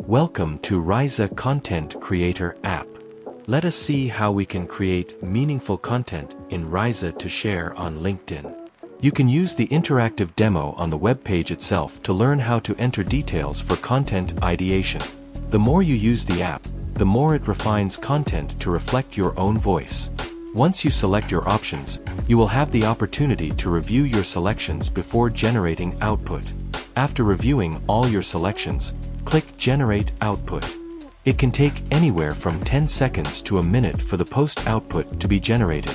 Welcome to Ryza Content Creator app. Let us see how we can create meaningful content in Ryza to share on LinkedIn. You can use the interactive demo on the web page itself to learn how to enter details for content ideation. The more you use the app, the more it refines content to reflect your own voice. Once you select your options, you will have the opportunity to review your selections before generating output. After reviewing all your selections, click Generate Output. It can take anywhere from 10 seconds to a minute for the post output to be generated.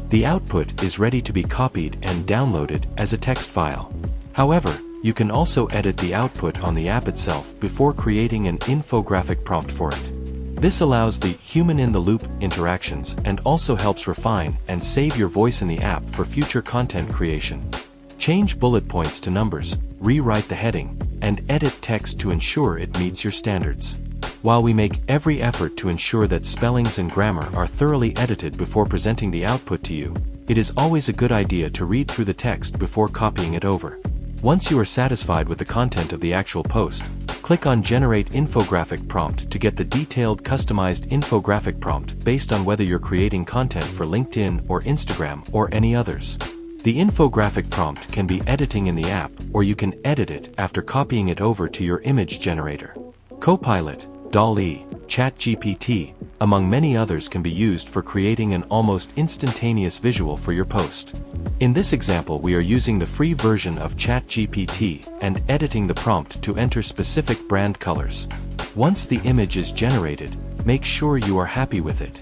The output is ready to be copied and downloaded as a text file. However, you can also edit the output on the app itself before creating an infographic prompt for it. This allows the human-in-the-loop interactions and also helps refine and save your voice in the app for future content creation. Change bullet points to numbers, rewrite the heading, and edit text to ensure it meets your standards. While we make every effort to ensure that spellings and grammar are thoroughly edited before presenting the output to you, it is always a good idea to read through the text before copying it over. Once you are satisfied with the content of the actual post, click on Generate Infographic Prompt to get the detailed customized infographic prompt based on whether you're creating content for LinkedIn or Instagram or any others. The infographic prompt can be editing in the app, or you can edit it after copying it over to your image generator. Copilot, DALL-E, ChatGPT, among many others can be used for creating an almost instantaneous visual for your post. In this example, we are using the free version of ChatGPT and editing the prompt to enter specific brand colors. Once the image is generated, make sure you are happy with it.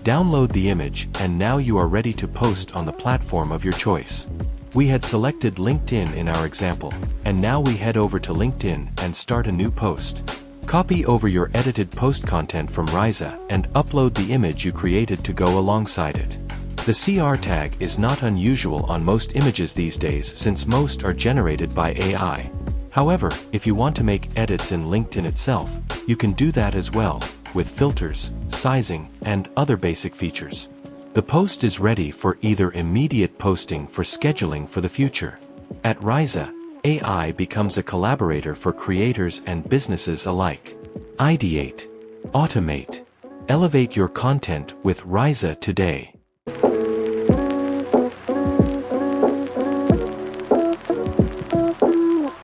Download the image, and now you are ready to post on the platform of your choice. We had selected LinkedIn in our example, and now we head over to LinkedIn and start a new post. Copy over your edited post content from Ryza and upload the image you created to go alongside it. The CR tag is not unusual on most images these days since most are generated by AI. However, if you want to make edits in LinkedIn itself, you can do that as well, with filters, sizing, and other basic features. The post is ready for either immediate posting for scheduling for the future. At Ryza, AI becomes a collaborator for creators and businesses alike. Ideate, automate, elevate your content with Ryza today.